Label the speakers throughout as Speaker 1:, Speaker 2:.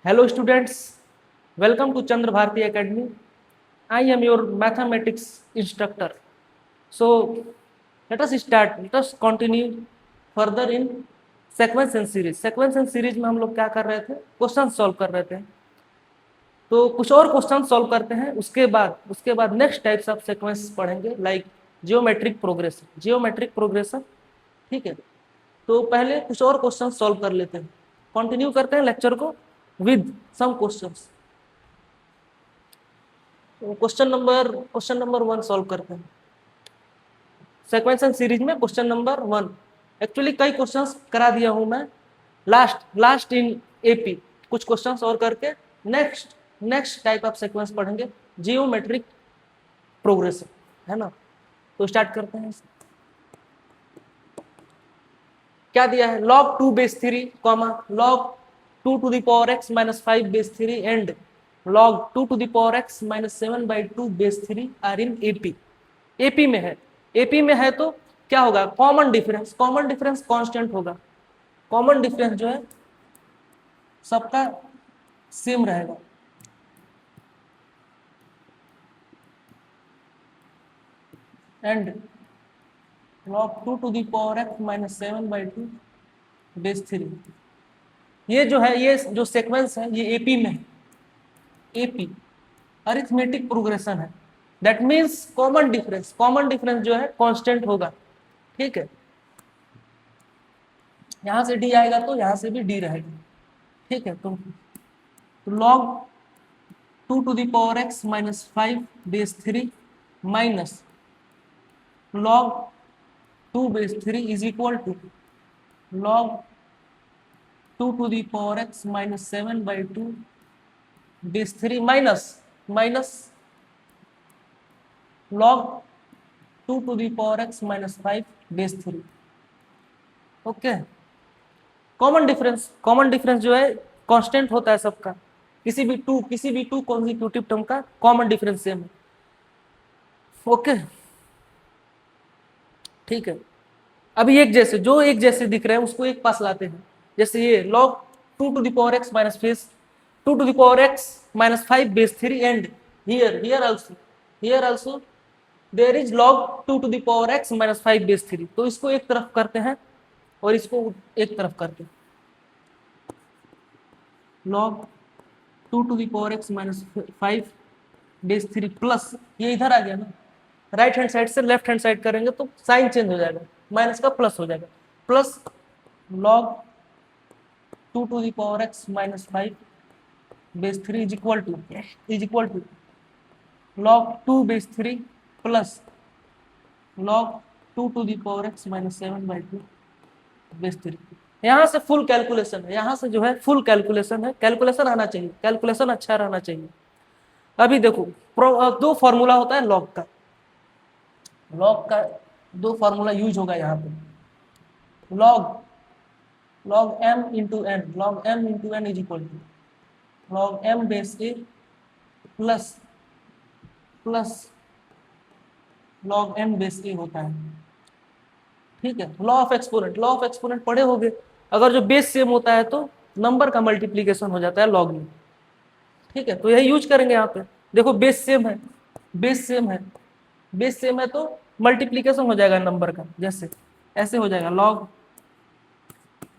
Speaker 1: Hello students, welcome to Chandra Bharti Academy. I am your mathematics instructor. So let us start, let us continue further in sequence and series. Sequence and series में हम लोग क्या कर रहे थे? Question solve कर रहे थे. तो कुछ और क्वेश्चन सॉल्व करते हैं, उसके बाद नेक्स्ट टाइप्स ऑफ सीक्वेंस पढ़ेंगे लाइक जियोमेट्रिक प्रोग्रेशन. ठीक है, तो पहले कुछ और क्वेश्चन सॉल्व कर लेते हैं. कंटिन्यू करते हैं लेक्चर को with some questions. Question number 1 solve करते हैं. सीक्वेंस एंड सीरीज में क्वेश्चन नंबर 1. एक्चुअली कई क्वेश्चंस करा दिया हूं मैं लास्ट इन एपी. कुछ क्वेश्चंस और करके नेक्स्ट टाइप ऑफ सीक्वेंस पढ़ेंगे, जियोमेट्रिक प्रोग्रेशन, है ना. तो स्टार्ट करते हैं. क्या दिया है? log 2 base 3 comma log 2 to the power x minus 5 base 3 and log 2 to the power x minus 7 by 2 base 3 are in AP. AP में है तो क्या होगा? कॉमन डिफरेंस कांस्टेंट होगा. कॉमन डिफरेंस जो है सबका सेम रहेगा. And log 2 to the power x minus 7 by 2 base 3. ये जो है, ये जो सीक्वेंस है, ये एपी में है. एपी अरिथमेटिक प्रोग्रेशन है. दैट मींस कॉमन डिफरेंस जो है कांस्टेंट होगा. ठीक है, यहां से डी आएगा तो यहां से भी डी रहेगा. ठीक है, तो log 2 to the power x minus 5 base 3 minus log 2 base 3 is equal to log 2 to the power x minus 7 by 2 base 3 minus log 2 to the power x minus 5 base 3. Okay, common difference जो है constant होता है सबका. किसी भी two consecutive term का common difference same है. Okay, ठीक है. अभी एक जैसे दिख रहे हैं उसको एक पास लाते हैं. जैसे ये log 2 to the power x minus 2 to the power x minus 5 base 3 and here also there is log 2 to the power x minus 5 base 3. तो इसको एक तरफ करते हैं और इसको एक तरफ करते हैं. log 2 to the power x minus 5 base 3 plus ये इधर आ गया ना, राइट हैंड साइड से लेफ्ट हैंड साइड करेंगे तो साइन चेंज हो जाएगा, माइनस का प्लस हो जाएगा. Plus log 2 to the power x minus 5 base 3 is equal to log 2 base 3 plus log 2 to the power x minus 7 by 2 base 3. यहाँ से फुल कैलकुलेशन है, यहाँ से जो है फुल कैलकुलेशन है. कैलकुलेशन आना चाहिए, कैलकुलेशन अच्छा रहना चाहिए. अभी देखो, दो फॉर्मूला होता है लॉग का दो फॉर्मूला यूज होगा यहाँ पे. log m into n is equal to log m base a plus log m base a होता है. ठीक है, लॉ ऑफ एक्सपोनेंट पढ़े होंगे. अगर जो बेस सेम होता है तो नंबर का मल्टीप्लीकेशन हो जाता है लॉग में. ठीक है, तो यही यूज करेंगे यहाँ पे. देखो बेस सेम है तो मल्टीप्लीकेशन हो जाएगा नंबर का. जैसे ऐसे हो जाएगा log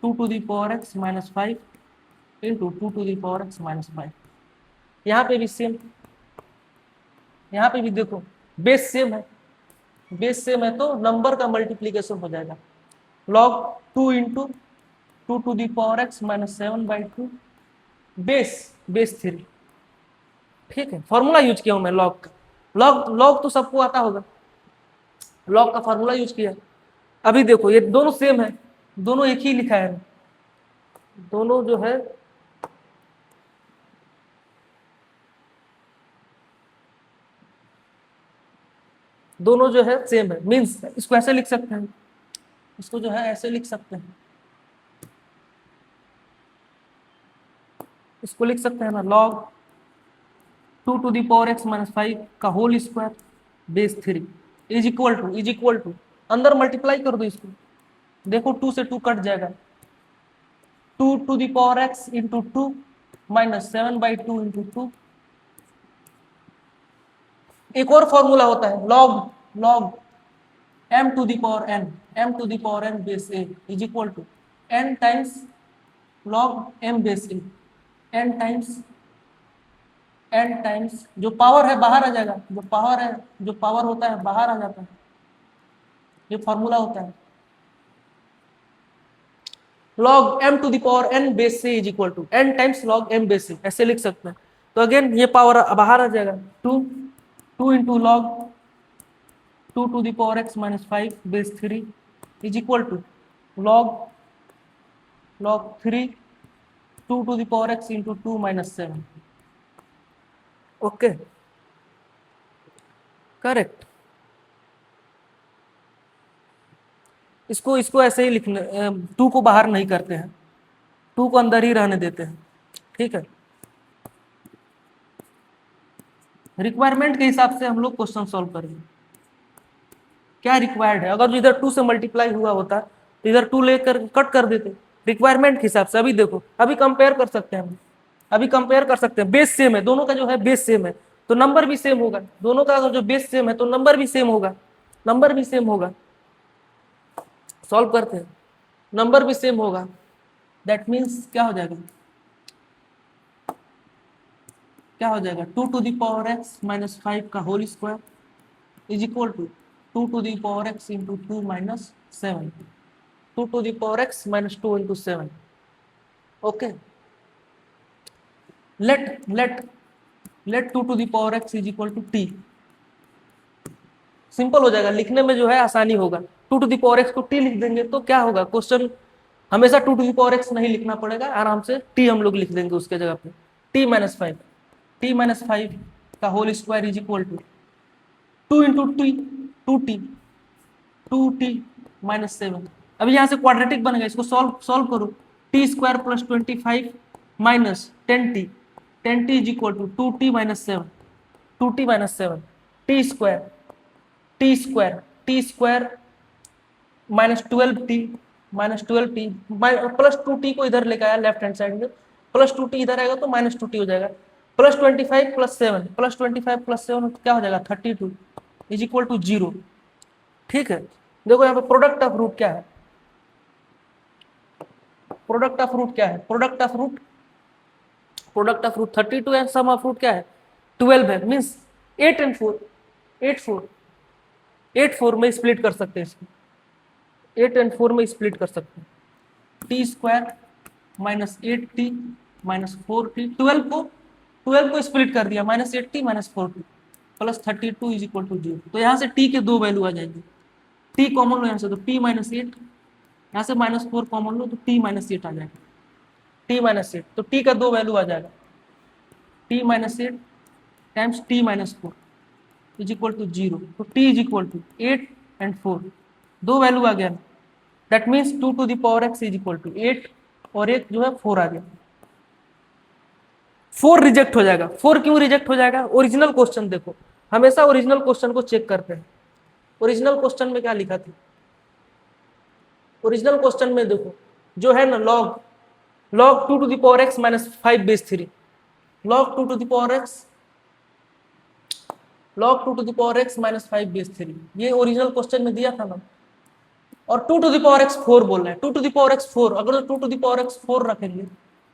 Speaker 1: 2 to the power x minus 5 into 2 to the power x minus 5. यहाँ पे भी सेम, यहाँ पे भी देखो बेस सेम है तो नंबर का मल्टीप्लीकेशन हो जाएगा. log 2 into 2 to the power x minus 7 by 2 base 3. ठीक है, फॉर्मूला यूज किया हूं मैं लॉग का. लॉग तो सबको आता होगा, लॉग का फॉर्मूला यूज किया. अभी देखो ये दोनों सेम है, दोनों एक ही लिखा है, दोनों जो है सेम है. मींस इसको ऐसे लिख सकते हैं, इसको जो है ऐसे लिख सकते हैं, इसको लिख सकते हैं ना, log 2 to the power x minus 5 का whole square base 3 is equal to अंदर मल्टीप्लाई कर दो इसको. देखो 2 से 2 कट जाएगा. 2 to the power x into 2 minus 7/2 into 2। एक और फॉर्मूला होता है log m to the power n base a is equal to n times log m base a। n times जो पावर है बाहर आ जाएगा, जो पावर होता है बाहर आ जाता है। ये फॉर्मूला होता है log m to the power n base से is equal to n times log m base से, ऐसे लिख सकते हैं। तो अगेन ये पावर बाहर आ जाएगा, 2 into log 2 to the power x minus 5 base 3 is equal to log 3 2 to the power x into 2 minus 7। Okay, correct. इसको ऐसे ही लिखने, 2 को बाहर नहीं करते हैं, 2 को अंदर ही रहने देते हैं, ठीक है। रिक्वायरमेंट के हिसाब से हम लोग क्वेश्चन सॉल्व करेंगे। क्या रिक्वायर्ड है, अगर इधर 2 से मल्टीप्लाई हुआ होता तो इधर 2 लेकर कट कर देते, रिक्वायरमेंट के हिसाब से। अभी देखो, अभी कंपेयर कर सकते हैं हम, अभी कंपेयर कर सकते हैं, बेस सेम है दोनों का, जो है बेस सेम है तो नंबर भी सेम होगा। दोनों का अगर जो बेस सेम है तो नंबर भी सेम होगा, नंबर भी सेम होगा। सॉल्व करते हैं, नंबर भी सेम होगा। दैट मीन्स क्या हो जाएगा, 2 to the power x minus 5 का whole square is equal to 2 to the power x into 2 minus 7। 2 to the power x minus 2 into 7। Okay, let 2 to the power x is equal to t। Simple हो जाएगा, लिखने में जो है आसानी होगा। 2 to the power x को t लिख देंगे तो क्या होगा, क्वेश्चन हमेशा 2 टू द पावर x नहीं लिखना पड़ेगा, आराम से t हम लोग लिख देंगे उसके जगह पे, t माइनस 5 का whole square is equal to 2 into t 2t minus 7। अभी यहाँ से क्वाड्रेटिक बनेगा, इसको सॉल्व करो। T square plus 25 minus 10t is equal to 2t minus 7, 2t minus 7। T square minus 12t plus 2t को इधर लेकर आया लेफ्ट हैंड साइड में, प्लस 2t इधर आएगा तो माइनस 2t हो जाएगा। प्लस 25 प्लस 7 क्या हो जाएगा, 32 इज इक्वल टू 0। ठीक है, देखो यहाँ पे प्रोडक्ट ऑफ रूट क्या है, प्रोडक्ट ऑफ रूट 32 है, सम ऑफ रूट क्या है 12 है, मीन्स 8 and 4 8 4 में स्प्लिट कर सकते हैं इसको, 8 and 4 में स्प्लिट कर सकते हैं। T square minus 8t minus 4t, 12 को स्प्लिट कर दिया, minus 8t minus 4t plus 32 is equal to 0। तो यहाँ से t के 2 वैल्यू आ जाएंगे, t कॉमन लो यहाँ से तो t माइनस 8, यहाँ से माइनस 4 कॉमन लो तो t माइनस 8 आ जाएगा, t माइनस 8, तो t का 2 वैल्यू आ जाएगा, t minus 8 times t minus 4 is equal to 0। तो t is equal to 8 and 4, 2 value आ गया। That means 2 to the power x is equal to 8 और एक जो है 4 आ गया। 4 रिजेक्ट हो जाएगा। 4 क्यों रिजेक्ट हो जाएगा, ओरिजिनल क्वेश्चन देखो, हमेशा ओरिजिनल क्वेश्चन को चेक करते हैं। ओरिजिनल क्वेश्चन में क्या लिखा था, ओरिजिनल क्वेश्चन में देखो जो है ना log 2 to the power x minus 5 base 3, log 2 to the power x minus 5 base 3, ये ओरिजिनल क्वेश्चन में दिया था ना। और 2 टू द पावर x 4 बोल रहे हैं, 2 टू द पावर x 4, अगर 2 टू द पावर x 4 रखेंगे,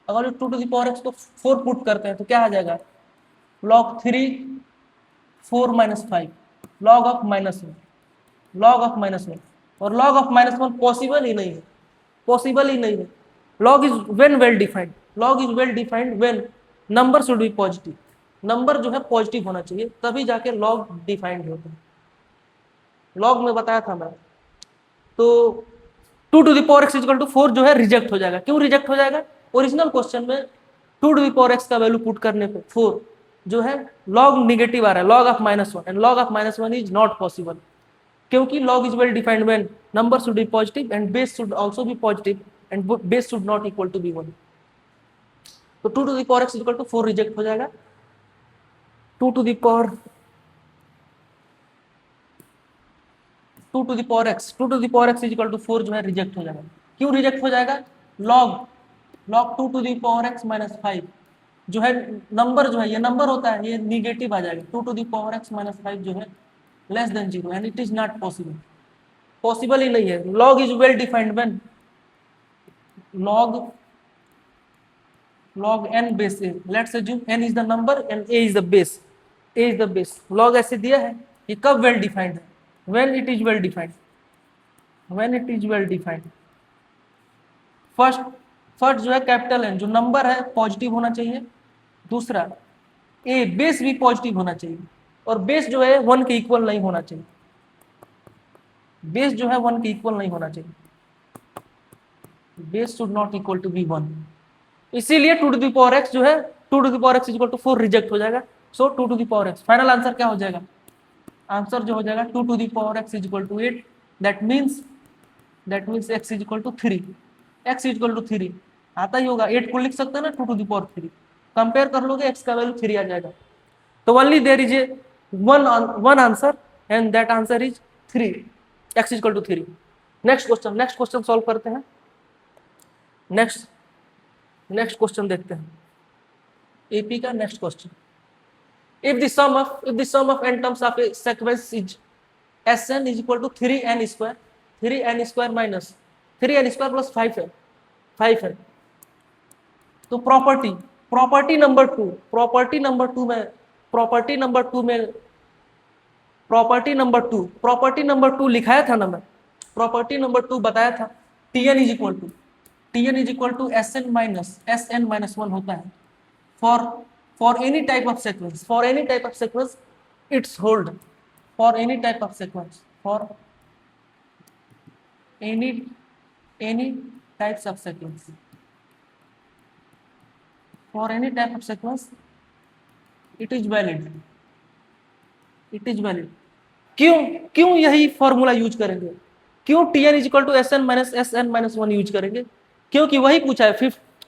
Speaker 1: अगर 2 टू द पावर x को 4 पुट करते हैं तो क्या आ जाएगा, log 3 4 minus 5 log of minus 1, और log ऑफ माइनस 1 पॉसिबल ही नहीं है। log is when well defined when number should be positive, number जो है पॉजिटिव होना चाहिए तभी जाके log डिफाइंड होता है। log में बताया था मैं। तो 2 to the power x equal to 4 जो है रिजेक्ट हो जाएगा। क्यों रिजेक्ट हो जाएगा, ओरिजिनल क्वेश्चन में 2 टू द पावर x का वैल्यू पुट करने पे 4 जो है log निगेटिव आ रहा है, log of minus 1, and log of minus 1 is not possible, क्योंकि log is well defined when number should be positive and base should also be positive and base should not equal to be 1। तो 2 to the power x equal to 4 reject हो जाएगा। 2 to the power x is equal to 4 जो है reject हो जाएगा। क्यों reject हो जाएगा, log 2 to the power x minus 5 जो है नंबर जो है, ये नंबर होता है, ये निगेटिव आ जाएगा। 2⁻x-5 जो है less than 0 and it is not possible, possible ही नहीं है। Log is well defined when log n base a, let's assume n is the number and a is the base, a is the base, log ऐसे दिया है, ये कब well defined है? when it is well defined, when it is well defined। First first जो है capital N, जो number है पॉजिटिव होना चाहिए। दूसरा ए बेस भी पॉजिटिव होना चाहिए, और बेस जो है 1 के इक्वल नहीं होना चाहिए, बेस जो है 1 के इक्वल नहीं होना चाहिए, base should not equal to be 1। इसीलिए 2⁻x जो है 2⁻x इक्वल टू 4 रिजेक्ट हो जाएगा। सो 2⁻x फाइनल आंसर क्या हो जाएगा? आंसर जो हो जाएगा 2⁻x equal to 8। That means x equal to 3, x equal to 3 आता ही होगा, 8 को लिख सकते हैं ना 2⁻3, कंपेयर कर लोगे x का वैल्यू 3 आ जाएगा। तो only there is a one answer and that answer is 3, x equal to 3। Next question solve करते हैं। नेक्स्ट क्वेश्चन देखते हैं, एपी का next question. if the sum of n terms of a sequence is Sn is equal to 3n square minus 3n square plus 5n। तो property number two लिखाया था ना मैं, प्रॉपर्टी नंबर 2 बताया था। Tn is equal to Sn minus 1 होता है for any type of sequence its hold, for any type of sequence it is valid। क्यों यही फॉर्मूला यूज करेंगे? क्यों Tn is equal to Sn minus 1 use करेंगे? क्योंकि वही पूछा है,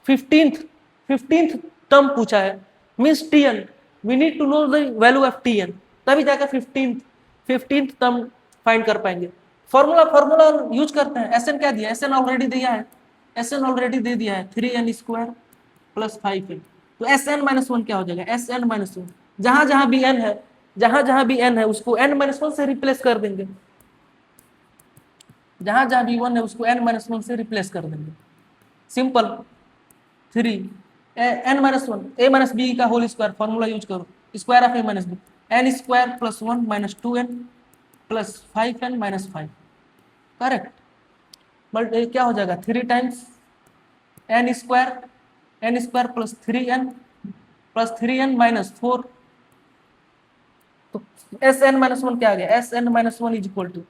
Speaker 1: 15th टर्म पूछा है, means Tn, we need to know the value of Tn, तभी जाकर 15th टर्म फाइंड कर पाएंगे। फॉर्मूला यूज करते हैं। Sn क्या दिया? Sn ऑलरेडी दे दिया है 3n स्क्वायर प्लस 5n। तो Sn माइनस 1 क्या हो जाएगा? Sn माइनस 1, जहां भी n है उसको n माइनस 1 से रिप्लेस कर देंगे, जहां भी 1 है उसको n माइनस 1 से रिप्लेस कर देंगे। Simple 3 n minus 1 a minus b का होल स्क्वायर, फॉर्मूला यूज करो, square of a minus b, n square plus 1 minus 2n plus 5n minus 5, correct. But क्या हो जाएगा? 3 times n square plus 3n minus 4। तो Sn minus 1 क्या आ गया? Sn minus 1 is equal to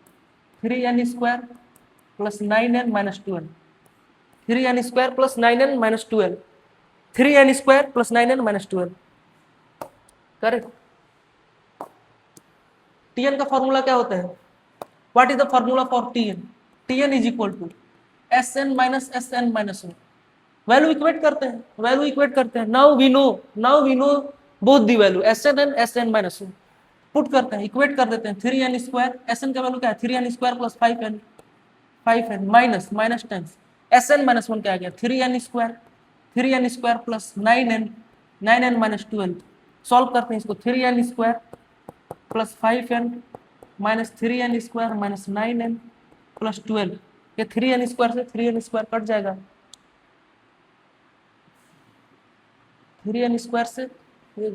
Speaker 1: 3n square plus 9n minus 2n, 3n square plus 9n minus 12, 3n square plus 9n minus 12, correct. Tn का formula क्या होता है? What is the formula for Tn? Tn is equal to Sn minus 1। Value equate करते हैं। Now we know both the value Sn and Sn minus 1, put करते हैं, equate कर देते हैं। 3n स्क्वायर, Sn का वैल्यू क्या है? 3n square plus 5n minus 10, Sn minus 1 क्या आ गया? 3n square plus 9n minus 12। Solve करते हैं इसको, 3n square plus 5n minus 3n square minus 9n plus 12, ये 3n स्क्वायर कट जाएगा, 3n स्क्वायर से ये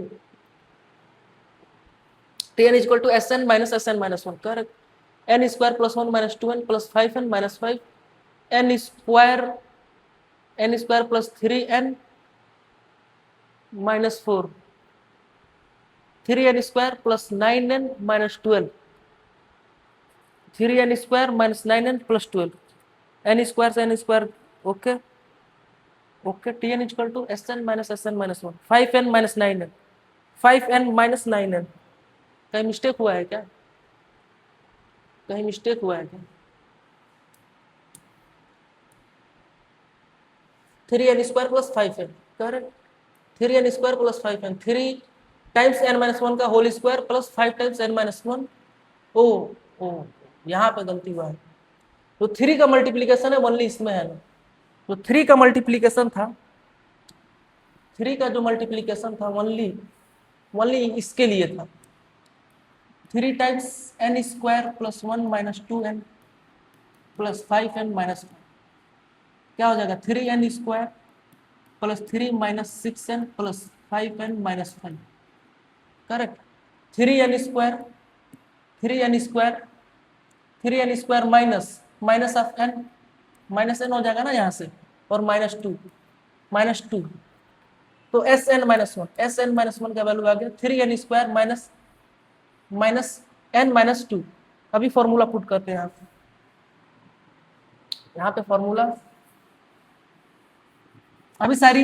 Speaker 1: Tn is equal to Sn minus 1, correct. n square plus 1 minus 2n plus 5n minus 5, n square plus 3n minus 4, 3n square plus 9n minus 12, 3n square minus 9n plus 12, n square से n square, okay. Tn is equal to Sn minus 1, 5n minus 9n, कहीं mistake हुआ है क्या? 3n square plus 5n, correct. 3n square plus 5n, 3 times n minus 1 का whole square plus 5 times n minus 1। ओ यहाँ पे गलती हुआ है, तो 3 का मल्टीप्लीकेशन है ओनली इसमें है ना, तो 3 का मल्टीप्लीकेशन था 3 का जो मल्टीप्लीकेशन था ओनली इसके लिए था। 3 times n square plus 1 minus 2n plus 5n minus 1 क्या हो जाएगा 3n square plus 3 minus 6n plus 5n minus 5 correct. 3n square 3n square minus of n minus n हो जाएगा ना यहाँ से, और माइनस टू तो Sn-1 का वैल्यू आ गया 3n square minus n minus 2। अभी फॉर्मूला पुट करते हैं यहाँ पे फॉर्मूला, अभी सारी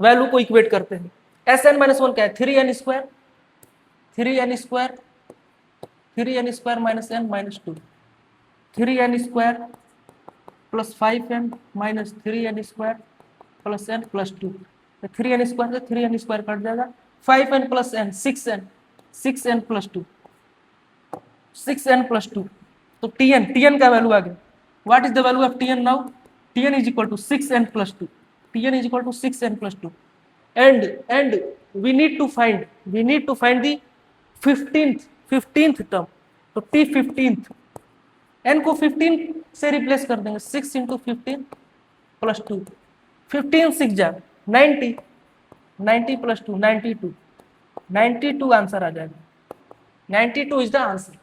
Speaker 1: वैल्यू को इक्वेट करते हैं। Sn-1 क्या है 3n square minus n minus 2, 3n square plus 5n minus 3n square plus n plus 2, 3n square से 3n स्क्वायर कट जाएगा, 5n plus n 6n plus 2, 6n plus 2 तो tn का value आ गया। What is the value of tn now? tn is equal to 6n plus 2, tn is equal to 6n plus 2 and we need to find the 15th term. तो t15th n को 15 से replace कर देंगे, 6 into 15 plus 2, 15 6 जा 90, 90 plus 2 92 answer आ जाएगा। 92 is the answer,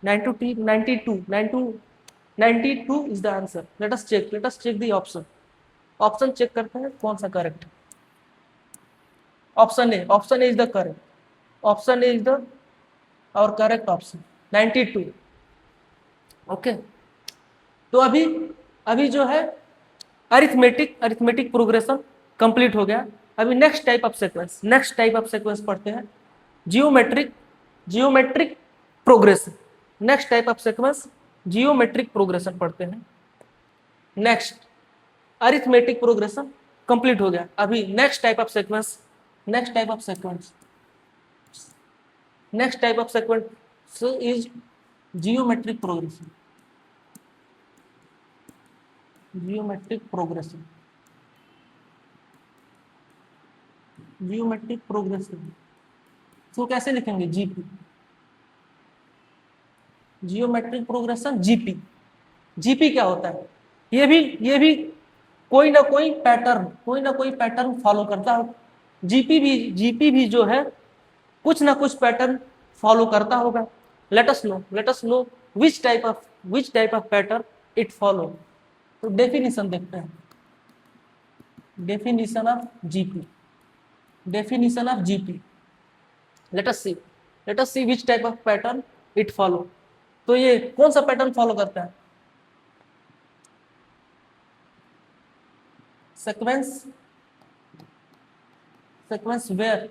Speaker 1: 92 is the answer. Let us check the option check करते हैं कौन सा correct. Option A is the correct, option A is the और करेक्ट ऑप्शन 92। ओके तो अभी जो है अरिथमेटिक प्रोग्रेशन कंप्लीट हो गया। अभी नेक्स्ट टाइप ऑफ सीक्वेंस पढ़ते हैं, geometric progression. Next type of sequence geometric progression पढ़ते हैं। नेक्स्ट अरिथमेटिक प्रोग्रेशन कंप्लीट हो गया। अभी next type of sequence is geometric progression. Geometric progression तो कैसे लिखेंगे? जीपी, जियोमेट्रिक प्रोग्रेशन जीपी क्या होता है? ये भी कोई ना कोई पैटर्न फॉलो करता है। जीपी भी जो है कुछ ना कुछ पैटर्न फॉलो करता होगा। Let us know which type of pattern it follow. तो डेफिनेशन देखते हैं, definition of GP. Let us see which type of pattern it follow. तो ये कौन सा पैटर्न फॉलो करता है? sequence where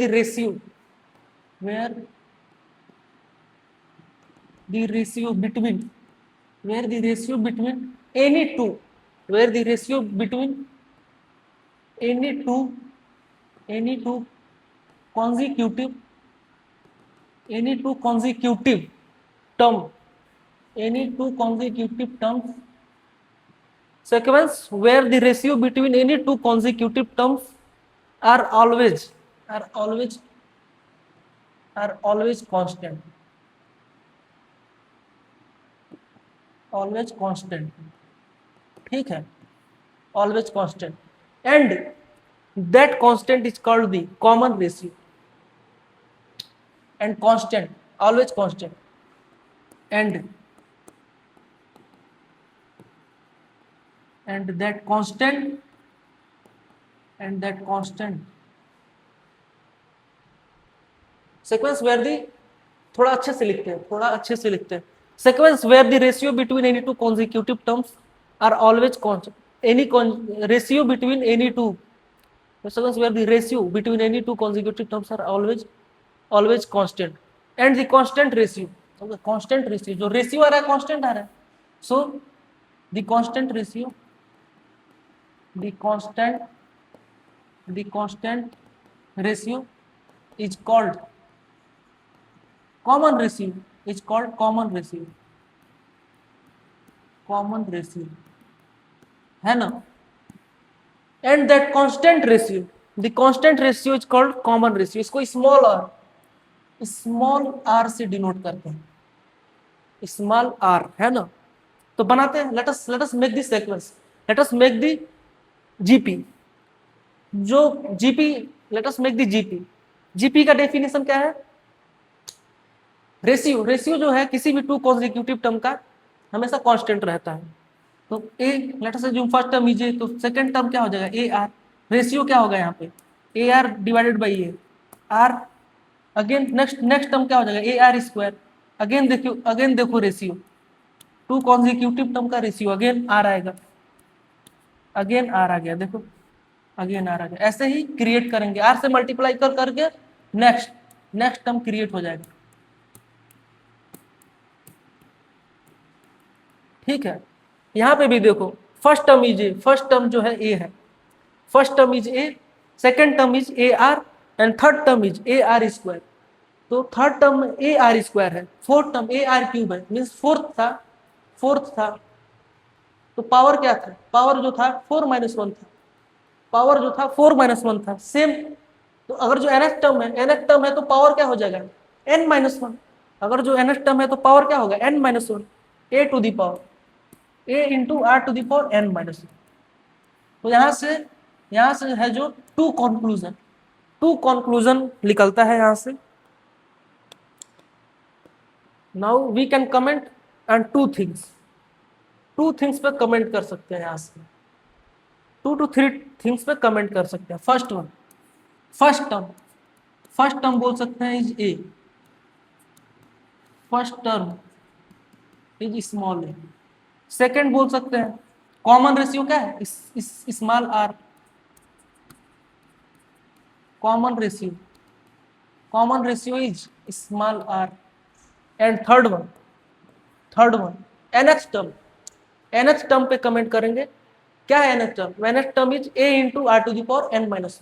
Speaker 1: the ratio between any two consecutive term sequence where the ratio between any two consecutive terms are always constant, ठीक है, always constant, and that constant is called the common ratio, and always constant, and that constant sequence where the थोड़ा अच्छे से लिखते हैं sequence where the ratio between any two consecutive terms are always constant, ratio between any two sequence where the ratio between any two consecutive terms are always constant, and the constant ratio जो ratio आ रहा है constant आ रहा है, so the constant ratio is called common ratio, है ना। And that constant ratio, the constant ratio is called common ratio. इसको small r से denote करते हैं, स्मॉल आर, है ना। तो बनाते हैं, let us make this sequence, let us make the GP, जो GP, let us make the GP. GP का डेफिनेशन क्या है? रेशियो, रेशियो जो है किसी भी टू कॉन्जिक्यूटिव टर्म का हमेशा कांस्टेंट रहता है। तो a, let us assume first term is a, तो सेकंड टर्म क्या हो जाएगा? A are. रेशियो क्या होगा यहाँ पे? A R divided by A R. Again next next term क्या हो जाएगा? A r square. अगेन देखो रेशियो, टू कॉन्जिक्यूटिव टर्म का रेशियो अगेन आर आएगा, अगेन आर आ गया, देखो अगेन आर आ गया। ऐसे ही क्रिएट करेंगे, आर से मल्टीप्लाई कर करके नेक्स्ट नेक्स्ट टर्म क्रिएट हो जाएगा। ठीक है, यहाँ पे भी देखो, first term is a, first term जो है ए है, first term is a, second term is a r, and third term is a r square. तो third term a r square है, fourth term a r cube है, means fourth था। तो power क्या था? पावर जो था 4 - 1 था, पावर जो था 4 - 1 था, सेम। तो अगर जो nth टर्म है, nth टर्म है, तो पावर क्या हो जाएगा? n-1। अगर जो nth टर्म है तो पावर क्या होगा? n-1, a to the power a into r to the power n-1। तो यहाँ से है जो टू कंक्लूजन निकलता है यहाँ से। Now we can comment on two things पे कमेंट कर सकते हैं यहाँ से, 2 to 3 थिंग्स पे कमेंट कर सकते हैं। फर्स्ट टर्म बोल सकते हैं is a, first term is small a. Second बोल सकते हैं कॉमन रेशियो क्या है? Small r, common ratio is small r. And third one nth term पे कमेंट करेंगे। क्या है nth term? nth term is a into r to the power n-1।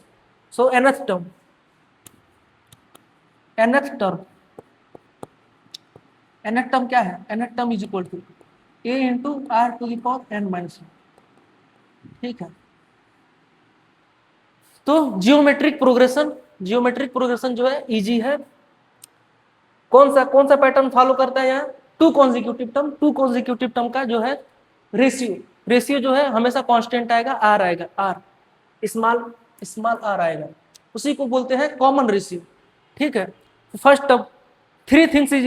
Speaker 1: So nth term क्या है? nth term is equal to a into r to the power n-1। ठीक है, तो geometric progression जो है इजी है। कौन सा पैटर्न फॉलो करता है यहाँ? टू कॉन्जिक्यूटिव टर्म का जो है रेशियो जो है हमेशा कांस्टेंट आएगा, आर आएगा, आर स्मॉल आर आएगा, उसी को बोलते हैं कॉमन रेशियो। ठीक है, first term, three things is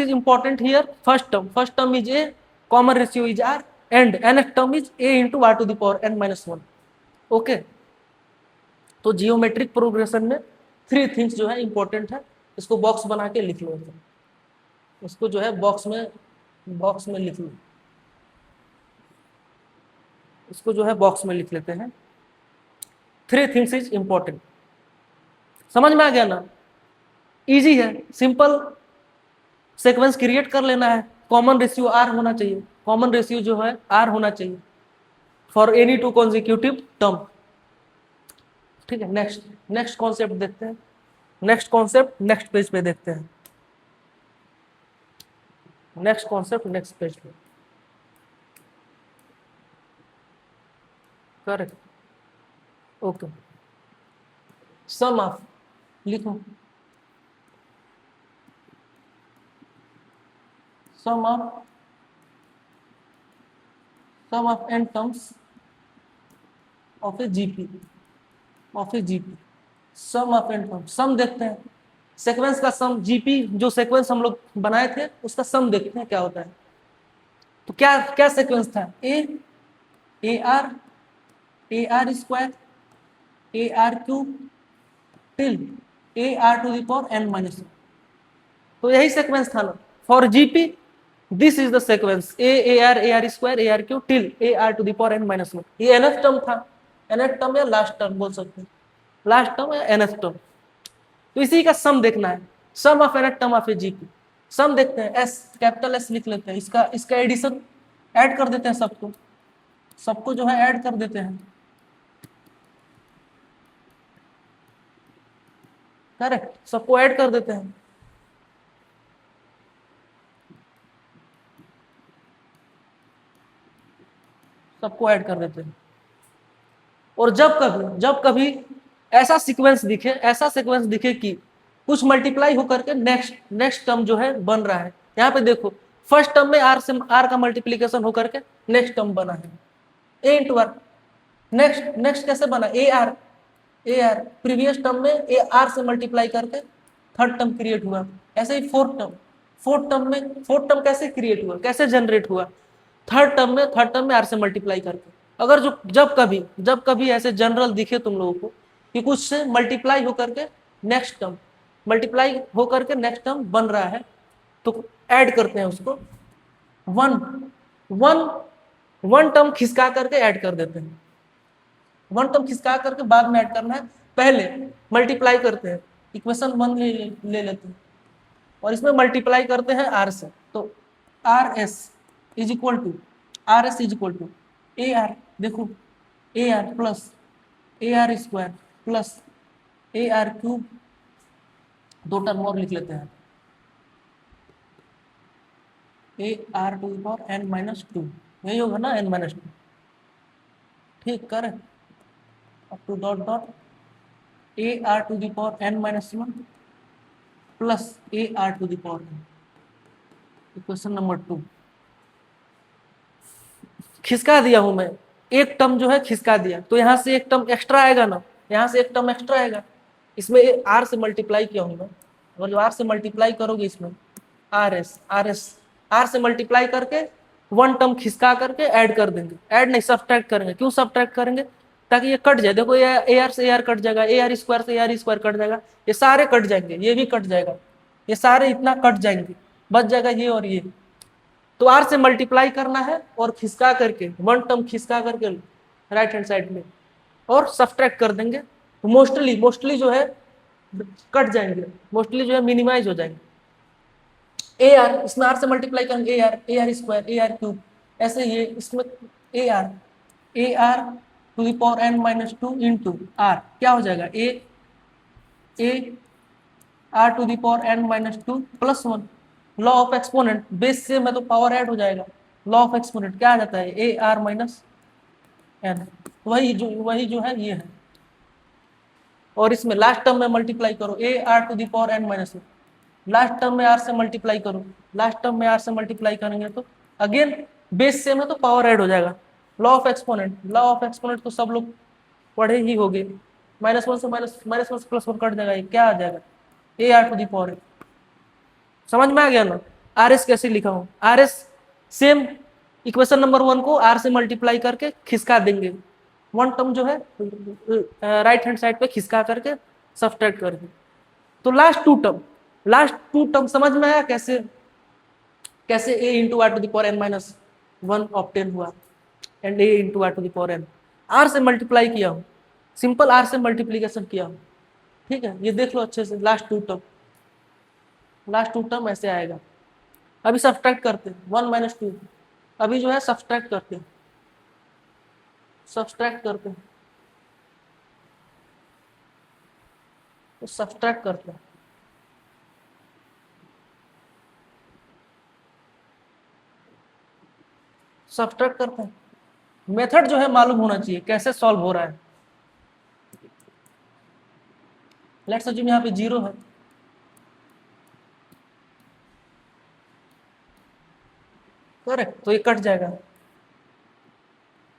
Speaker 1: important here. First term is a, common ratio is r, and nth term is a into r to the power n-1। Okay, तो geometric progression में 3 things जो है important है। इसको box बना के लिख लो, इसको जो है बॉक्स में लिख लो, इसको जो है बॉक्स में लिख लेते हैं। 3 थिंग्स इज इंपॉर्टेंट। समझ में आ गया ना? इजी है, सिंपल सीक्वेंस क्रिएट कर लेना है। कॉमन रेशियो आर होना चाहिए, कॉमन रेशियो जो है आर होना चाहिए for any two consecutive term. ठीक है, नेक्स्ट कॉन्सेप्ट देखते हैं। नेक्स्ट पेज पे देखते हैं। नेक्स्ट कॉन्सेप्ट नेक्स्ट पेज पे, करेक्ट। ओके, सम ऑफ, लिखो sum of n terms of a GP, sum of n terms. Sum देखते हैं, सीक्वेंस का सम, जीपी जो सीक्वेंस हम लोग बनाए थे उसका सम देखते हैं क्या होता है। तो क्या क्या सीक्वेंस था? A r square, a r cube, till a r to the power n-1। तो यही सीक्वेंस था ना for GP. This is the sequence a r square, a r cube, till a r to the power n-1। ये nth term था, nth term या last term बोल सकते हैं, लास्ट टर्म या nth टर्म। तो इसी का सम देखना है, sum of nth term of a GP. सम देखते हैं, कैपिटल एस लिख लेते हैं, इसका एडिशन ऐड कर देते हैं, सबको जो है ऐड कर देते हैं। करेक्ट, सबको ऐड कर देते हैं। सबको ऐड कर देते हैं। और जब कभी ऐसा सीक्वेंस दिखे कि कुछ मल्टीप्लाई होकर के नेक्स्ट नेक्स्ट टर्म जो है बन रहा है। यहाँ पे देखो फर्स्ट टर्म में आर का मल्टीप्लीकेशन होकर के नेक्स्ट टर्म बना है ए इंटू आर। नेक्स्ट नेक्स्ट कैसे बना ए आर प्रीवियस टर्म में ए आर से मल्टीप्लाई करके थर्ड टर्म क्रिएट हुआ। ऐसे ही फोर्थ टर्म कैसे क्रिएट हुआ, कैसे जनरेट हुआ, थर्ड टर्म में आर से मल्टीप्लाई करके। अगर जो जब कभी ऐसे जनरल दिखे तुम लोगों को कि कुछ से मल्टीप्लाई होकर के नेक्स्ट टर्म बन रहा है तो ऐड करते हैं उसको, वन टर्म खिसका करके ऐड कर देते हैं। वन टर्म खिसका करके बाद में ऐड करना है, पहले मल्टीप्लाई करते हैं, इक्वेशन 1 ले लेते हैं और इसमें मल्टीप्लाई करते हैं आर से। तो r S is equal to a r, देखो a r plus a r square plus a r cube, दो टर्म और लिख लेते हैं, a r to the power n minus two, यही होगा ना एन माइनस टू, ठीक करें up to dot dot a r to the power n minus one plus a r to the power n, equation number 2 खिसका दिया हूं मैं, एक टर्म जो है खिसका दिया तो यहाँ से एक टर्म एक्स्ट्रा आएगा ना, यहाँ से एक टर्म एक्स्ट्रा आएगा, इसमें आर से मल्टीप्लाई किया हूं मैं, और जो आर से मल्टीप्लाई करोगे इसमें आर से मल्टीप्लाई करके वन टर्म खिसका करके ऐड कर देंगे, ऐड नहीं सब्ट्रैक्ट करेंगे। क्यों सब्ट्रैक्ट करेंगे? ताकि ये कट जाए, देखो ए आर से ए आर कट जाएगा, ए आर स्क्वायर से ए आर स्क्वायर कट जाएगा, ये सारे कट जाएंगे, ये भी कट जाएगा, ये सारे इतना कट जाएंगे, बच जाएगा ये और ये। तो आर से मल्टीप्लाई करना है और खिसका करके वन टर्म खिसका करके राइट हैंड साइड में और सब्ट्रैक्ट कर देंगे, तो मोस्टली जो है कट जाएंगे, मोस्टली जो है मिनिमाइज हो जाएंगे। ए आर, इसमें आर से मल्टीप्लाई करेंगे a r square a r cube, ऐसे ये इसमें a r to the power n minus two into r, क्या हो जाएगा a r to the power n minus two plus one, law of exponent, base से में तो पावर ऐड हो जाएगा, लॉ ऑफ एक्सपोनेंट क्या आ जाता है ए आर माइनस एन, वही जो है ये है। और इसमें लास्ट टर्म में मल्टीप्लाई करो a r to the power n minus one, last term में आर से मल्टीप्लाई करो, लास्ट टर्म में आर से मल्टीप्लाई करेंगे तो अगेन बेस सेम है तो पावर ऐड हो जाएगा, लॉ ऑफ एक्सपोनेंट तो सब लोग पढ़े ही होंगे, -1 से माइनस वन से प्लस वन कट जाएगा, ये क्या आ जाएगा a r to the power. समझ में आ गया ना? आर एस कैसे लिखा हूं, R S same equation number 1 को आर से मल्टीप्लाई करके खिसका देंगे, वन टर्म जो है राइट हैंड साइड पे खिसका करके सब्ट्रैक्ट करके। तो लास्ट टू टर्म समझ में आया कैसे a into r to the power n minus one obtain हुआ and a into r to the power n, r से मल्टीप्लाई किया हूं, सिंपल आर से मल्टीप्लीकेशन किया हूं, ठीक है। ये देख लो अच्छे से, लास्ट टू टर्म ऐसे आएगा। अभी सब्ट्रैक्ट करते हैं 1 माइनस 2, अभी जो है सब्ट्रैक्ट करते हैं तो सब्ट्रैक्ट करते हैं, सब्ट्रैक्ट करते हैं। मेथड जो है मालूम होना चाहिए कैसे सॉल्व हो रहा है। लेट्स अज्यूम यहाँ पे 0 है, करेक्ट, तो ये कट जाएगा,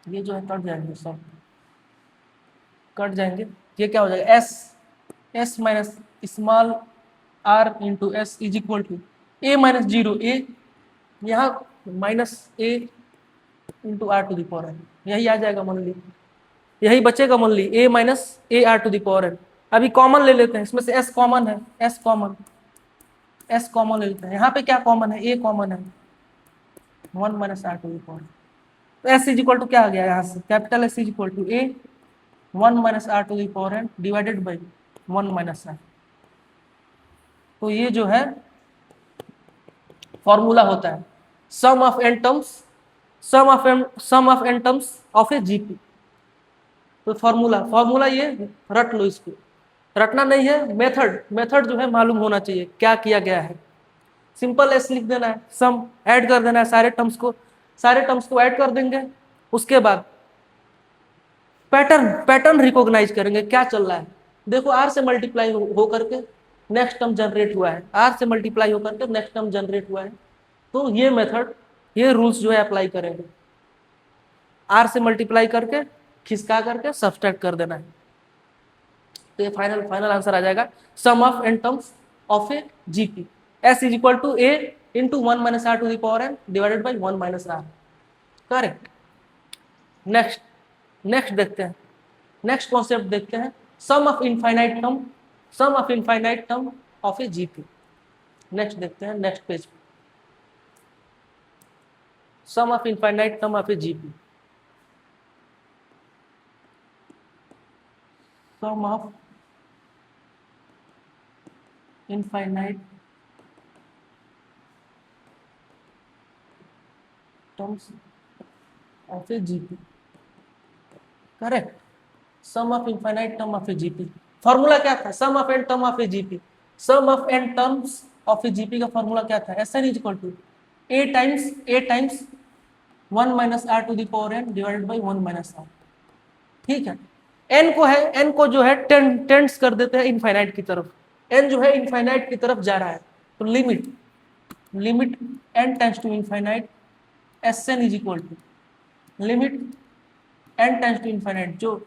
Speaker 1: ये जो है कट जाएंगे, सब कट जाएंगे, ये क्या हो जाएगा S minus small r into S is equal to a minus 0, a यहाँ minus a into r to the power n, यही आ जाएगा, मान ली यही बचेगा, मान ली a minus a r to the power n. अभी कॉमन ले लेते हैं, इसमें से एस कॉमन है, एस कॉमन ले लेते हैं, यहाँ पे क्या कॉमन है, ए कॉमन है, 1 minus r to the power, तो एस इज इक्वल टू क्या आ गया यहाँ से, capital S is equal to a 1 minus r to the power n divided by 1 minus r. तो ये जो है फॉर्मूला होता है sum of n terms of a GP. तो फॉर्मूला ये रट लो, इसको रटना नहीं है, मेथड जो है मालूम होना चाहिए क्या किया गया है। सिंपल एस लिख देना है, सम ऐड कर देना है, सारे टर्म्स को ऐड कर देंगे। उसके बाद पैटर्न पैटर्न रिकॉग्नाइज करेंगे क्या चल रहा है। देखो आर से मल्टीप्लाई हो करके नेक्स्ट टर्म जनरेट हुआ है, आर से मल्टीप्लाई होकर के नेक्स्ट टर्म जनरेट हुआ है। तो ये मेथड, ये रूल्स जो है अप्लाई करेंगे। आर से मल्टीप्लाई करके खिसका करके सब्सट्रैक्ट कर देना है। तो ये फाइनल फाइनल आंसर आ जाएगा sum of n terms of a GP S is equal to a into 1 minus r to the power n divided by 1 minus r. Correct. Next next देखते हैं, नेक्स्ट कॉन्सेप्ट देखते हैं, sum of infinite term, sum of infinite term of a GP. Next देखते हैं next page पे, sum of infinite term of a GP. Sum of infinite terms of a GP. Correct. Some of infinite term of a GP, formula क्या था sum of n term of a GP, sum of n terms of a GP का formula क्या था, S n is equal to a times 1 minus r to the power n divided by 1 minus r. ठीक है। N को है, N को जो है टेंड्स कर देते हैं इनफाइनाइट की तरफ, एन जो है इनफाइनाइट की तरफ जा रहा है, तो limit limit n tends to infinite s n is equal to limit n tends to infinite, जो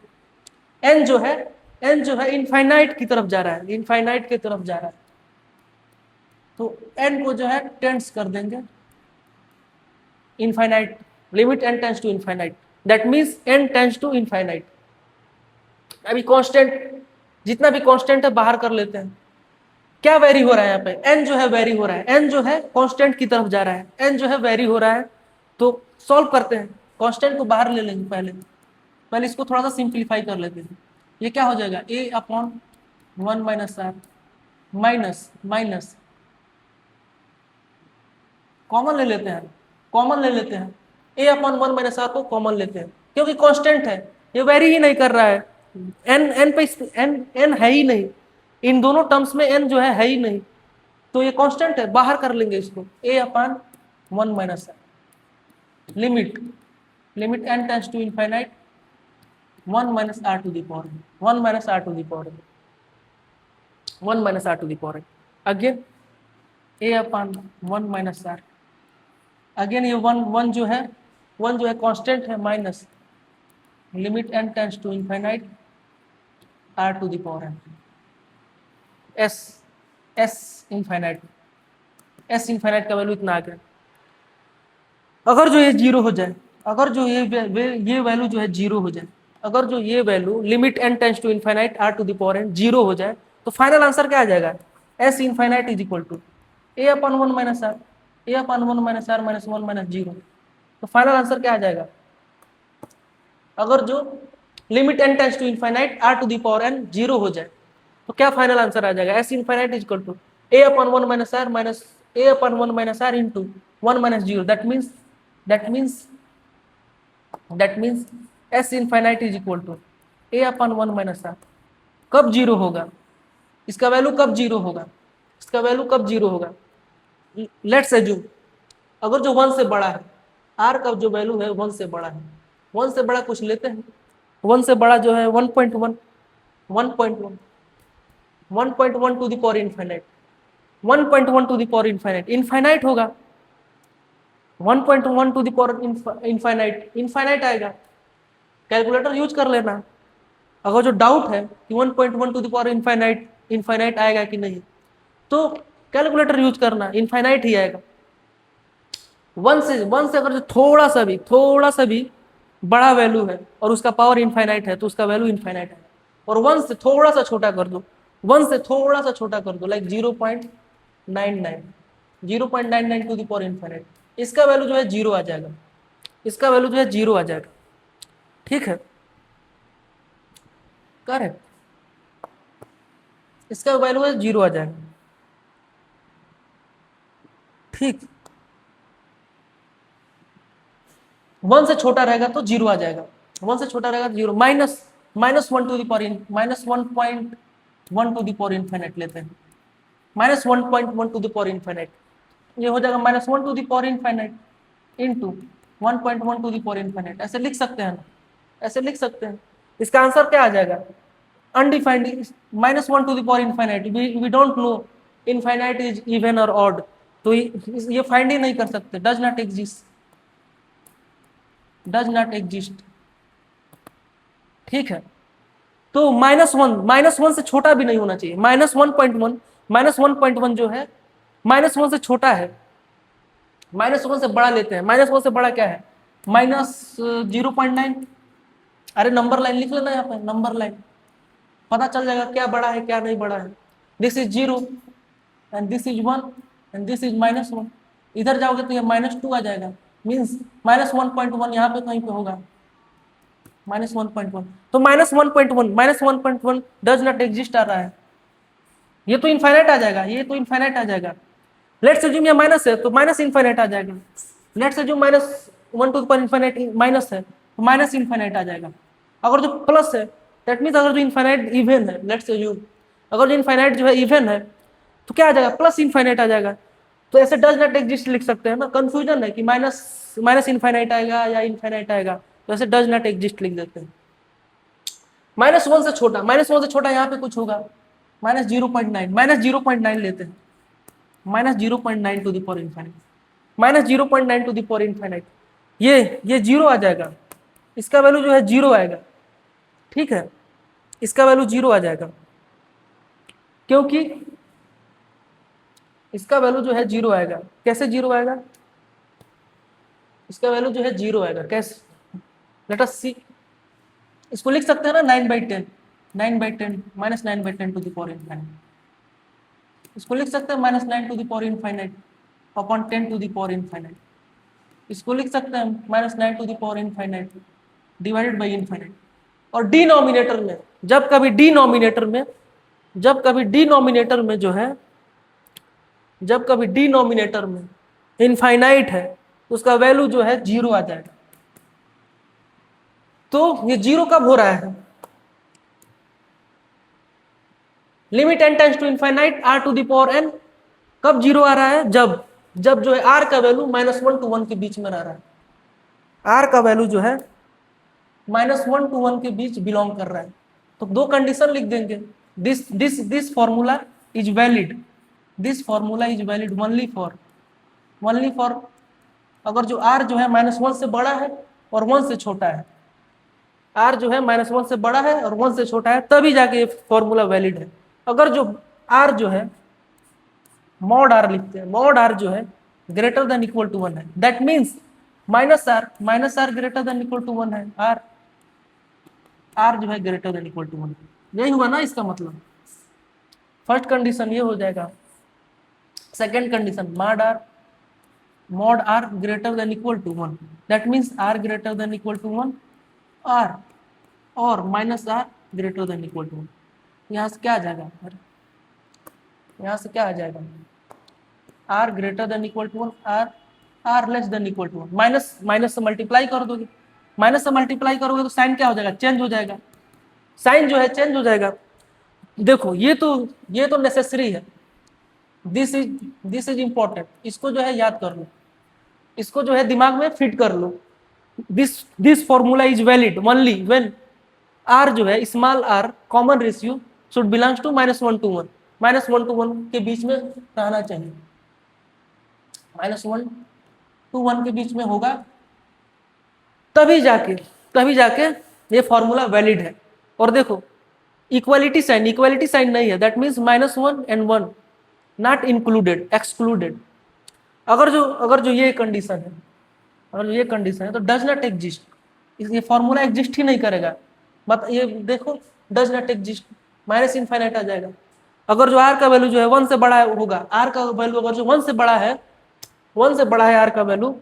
Speaker 1: एन जो है इनफाइनाइट की तरफ जा रहा है, इनफाइनाइट की तरफ जा रहा है, तो एन को जो है टेंड्स कर देंगे infinite, limit n tends to infinite, that means n tends to infinite. अभी कांस्टेंट, जितना भी कांस्टेंट है बाहर कर लेते हैं। क्या वेरी हो रहा है यहाँ पे, एन जो है वेरी हो रहा है, एन जो है कांस्टेंट की तरफ जा रहा है, एन जो है वेरी हो रहा है, तो सॉल्व करते हैं, कांस्टेंट को बाहर ले लेंगे, पहले इसको थोड़ा सा सिंप्लीफाई कर लेते हैं। ये क्या हो जाएगा a upon 1 minus r minus minus common ले लेते हैं, कॉमन ले लेते हैं, ए अपॉन 1 माइनस आर को कॉमन लेते हैं, क्योंकि कांस्टेंट है, ये वेरी ही नहीं कर रहा है, एन पे एन है ही नहीं, इन दोनों टर्म्स में एन जो है ही नहीं, तो ये कांस्टेंट है, बाहर कर लेंगे इसको, a upon 1 minus r limit n tends to infinite 1 minus r to the power 1 minus r to the power 1 minus r to the power again a upon 1 minus r, again ये one जो है constant है, minus limit n tends to infinite r to the power n S infinite का value इतना आ गया। अगर जो ये जीरो हो जाए, अगर जो ये वैल्यू जो है जीरो हो जाए, अगर जो ये value limit n tends to infinite r to the power n zero हो जाए, तो फाइनल आंसर क्या आ जाएगा, s infinite is equal to a upon 1 minus r, a upon 1 minus r minus 1 minus zero. तो फाइनल आंसर क्या आ जाएगा, अगर जो limit n tends to infinite r to the power n zero हो जाए, तो क्या फाइनल आंसर आ जाएगा, s infinite is equal to a upon 1 minus r minus a upon 1 minus r into 1 minus zero. That means s infinite is equal to a upon 1 minus r. कब zero होगा, इसका value कब zero होगा, इसका value कब zero होगा, let's assume अगर जो 1 से बड़ा है, आर का जो वैल्यू है 1 से बड़ा है, 1 से बड़ा कुछ लेते हैं, 1 से बड़ा जो है 1.1 to the power infinite, 1.1 to the power infinite, infinite होगा, 1.1 टू द पावर इनफाइनाइट आएगा। कैलकुलेटर यूज कर लेना, अगर जो डाउट है कि 1.1 टू द पावर इनफाइनाइट आएगा कि नहीं, तो कैलकुलेटर यूज करना, इनफाइनाइट ही आएगा। 1 से अगर जो थोड़ा सा भी बड़ा वैल्यू है और उसका पावर इनफाइनाइट है, तो उसका वैल्यू इनफाइनाइट है। और 1 से थोड़ा सा छोटा कर दो, 1 से थोड़ा सा छोटा कर दो, like 0.99 to the power infinite, इसका वैल्यू जो है जीरो आ जाएगा, इसका वैल्यू जो है जीरो आ जाएगा। ठीक है, करेक्ट, इसका वैल्यू है जीरो आ जाएगा। ठीक, 1 से छोटा रहेगा तो जीरो आ जाएगा, 1 से छोटा रहेगा तो zero, -1 to the power -1.1 to the power infinite लेते हैं, -1.1 टू द पावर इनफाइनाइट, ये हो जाएगा -1 to the power infinite into 1.1 to the power infinite. ऐसे लिख सकते हैं ना, ऐसे लिख सकते हैं, इसका आंसर क्या आ जाएगा? Undefined, -1 to the power infinite. We don't know infinite is even और ऑड, तो ये फाइंड ही नहीं कर सकते। Does not exist, does not exist. ठीक है, तो -1 से छोटा भी नहीं होना चाहिए। -1.1, -1.1 जो है -1 से छोटा है, -1 से बड़ा लेते हैं। -1 से बड़ा क्या है? -0.9। अरे नंबर लाइन लिख लेना यहाँ पे, नंबर लाइन, पता चल जाएगा क्या बड़ा है क्या नहीं बड़ा है। This is 0 and this is 1 and this is -1। इधर जाओगे तो ये -2 आ जाएगा, मीन्स -1.1 यहाँ पे कहीं पे होगा, -1.1। तो -1.1 डज नॉट एग्जिस्ट आ रहा है। ये तो इनफाइनाइट आ जाएगा, ये तो इनफाइनाइट आ जाएगा। लेट्स अज्यूम ये माइनस है तो माइनस इनफाइनाइट आ जाएगा। Let's assume -1 to the power infinite minus है तो माइनस इनफाइनाइट आ जाएगा। अगर जो प्लस है दैट मीन्स अगर जो इनफाइनाइट इवन है, लेट्स अज्यूम अगर जो इनफाइनाइट जो है इवन है तो क्या आ जाएगा? प्लस इनफाइनाइट आ जाएगा। तो ऐसे डज नॉट एग्जिस्ट लिख सकते हैं ना, कंफ्यूजन है कि माइनस इनफाइनाइट आएगा या इनफाइनाइट आएगा, तो ऐसे डज नॉट एग्जिस्ट लिख देते हैं। -1 से छोटा, -1 से छोटा यहाँ पे कुछ होगा, -0.9, -0.9 लेते हैं, -0.9 to the power infinite, -0.9 to the power infinite, ये 0 आ जाएगा। इसका वैल्यू जो है 0 आएगा। ठीक है, इसका वैल्यू 0 आ जाएगा, क्योंकि इसका वैल्यू जो है 0 आएगा। कैसे 0 आएगा? इसका वैल्यू जो है 0 आएगा कैसे? लेट अस सी। इसको लिख सकते हैं ना 9/10, 9/10 -9/10 टू द पावर इनफाइनाइट। इसको लिख सकते हैं -9 to the power infinite upon 10 to the power infinite. इसको लिख सकते हैं -9 to the power infinite divided by infinite. और डिनोमिनेटर में जब कभी डिनोमिनेटर में जो है, जब कभी डिनोमिनेटर में इनफाइनाइट है तो उसका वैल्यू जो है 0 आ जाएगा। तो ये 0 कब हो रहा है? Limit n tends to infinite r to the power n, कब 0 आ रहा है? जब जो है r का वैल्यू -1 to 1 के बीच में रह रहा है। r का वैल्यू जो है -1 to 1 के बीच बिलोंग कर रहा है। तो दो कंडीशन लिख देंगे, this formula is valid, this formula is valid only for अगर जो r जो है -1 से बड़ा है और 1 से छोटा है। r जो है -1 से बड़ा है और 1 से छोटा है, तभी जाके ये फॉर्मूला वैलिड है। अगर जो r जो है मॉड r लिखते हैं, मॉड r जो है ग्रेटर देन इक्वल टू 1 है, that means -r greater than equal to 1 है। r जो है ग्रेटर देन इक्वल टू 1, यही हुआ ना इसका मतलब। फर्स्ट कंडीशन ये हो जाएगा। Second condition mod r greater than equal to 1, that means r greater than equal to 1 r और -r greater than equal to 1। यहाँ से क्या आ जाएगा? यहाँ से क्या आ जाएगा? r greater than equal to 1 r less than equal to 1। Minus से मल्टीप्लाई कर दोगे, माइनस से मल्टीप्लाई करोगे तो साइन क्या हो जाएगा? चेंज हो जाएगा, साइन जो है चेंज हो जाएगा। देखो ये तो नेसेसरी है, दिस इज इंपॉर्टेंट, इसको जो है याद कर लो, इसको जो है दिमाग में फिट कर लो। This formula is valid only when r जो है small r common ratio should belongs to -1 to 1, -1 to 1 के बीच में रहना चाहिए, -1 to 1 के बीच में होगा, तभी जाके ये फॉर्मूला वैलिड है। और देखो इक्वालिटी साइन नहीं है, that means -1 and 1 not included, excluded. अगर जो ये कंडीशन है, अगर ये कंडीशन है तो डज नॉट एग्जिस्ट, ये फॉर्मूला एग्जिस्ट ही नहीं करेगा। बट ये देखो does not exist, minus infinite आ जाएगा। अगर जो r का वैल्यू जो है 1 से बड़ा होगा, r का वैल्यू अगर जो 1 से बड़ा है, 1 से बड़ा है r का वैल्यू,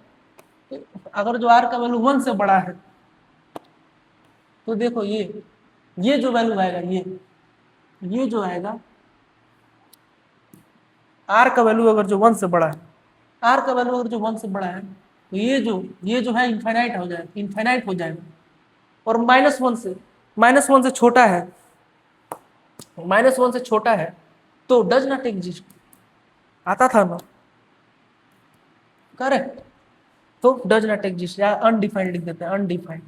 Speaker 1: अगर जो r का वैल्यू 1 से बड़ा है तो देखो ये जो वैल्यू आएगा, ये जो आएगा r का वैल्यू अगर जो 1 से बड़ा है, r का वैल्यू अगर जो 1 से बड़ा है तो ये जो है इनफाइनाइट हो जाएगा। और -1 से छोटा है, -1 से छोटा है तो डज नॉट एग्जिस्ट, आता था ना, करेक्ट। तो डज नॉट एग्जिस्ट या अनडिफाइंड लिख देते हैं, अनडिफाइंड।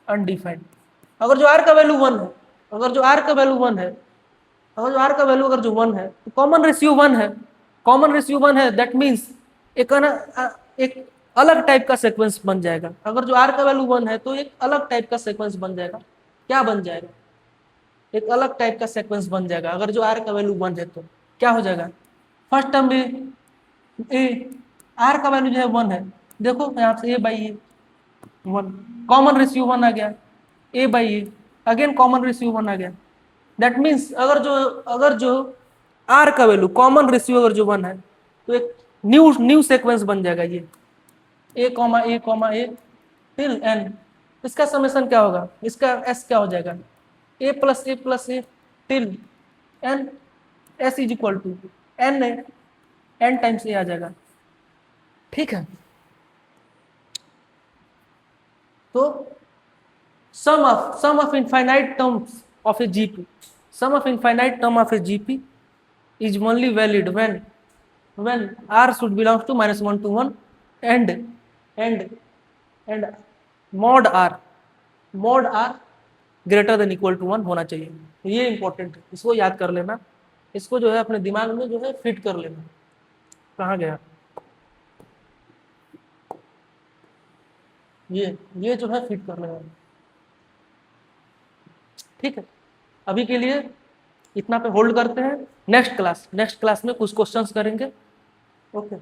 Speaker 1: अनडिफाइंड। अगर जो आर का वैल्यू 1 है, अगर जो आर का वैल्यू 1 है, अगर जो आर का वैल्यू अगर जो 1 है तो कॉमन रेशियो 1 है, कॉमन रेशियो 1 है, दैट मीन्स एक अलग टाइप का सीक्वेंस बन जाएगा। अगर जो आर का वैल्यू 1 है तो एक अलग टाइप का सीक्वेंस बन जाएगा। क्या बन जाएगा? एक अलग टाइप का सीक्वेंस बन जाएगा। अगर जो आर का वैल्यू 1 है तो क्या हो जाएगा? फर्स्ट टर्म में ए, आर का वैल्यू जो है 1 है, देखो यहाँ से a by a 1, common ratio 1 आ गया, a by a again common ratio 1 आ गया। दैट मीन्स अगर जो आर का वैल्यू कॉमन रेशियो अगर जो 1 है तो एक न्यू सीक्वेंस बन जाएगा ये ए टिल एन। इसका समेशन क्या होगा? इसका एस क्या हो जाएगा? A plus a till n, S is equal to n times a आ जाएगा। ठीक है, तो sum of infinite terms of a GP, sum of infinite term of a GP is only valid when R should belongs to -1 to 1 and mod R greater than equal to 1 होना चाहिए। ये important है, इसको याद कर लेना, इसको जो है अपने दिमाग में जो है फिट कर लेना। कहाँ गया ये जो है फिट कर लेना। ठीक है, अभी के लिए इतना पे होल्ड करते हैं। नेक्स्ट क्लास में कुछ क्वेश्चंस करेंगे। ओके।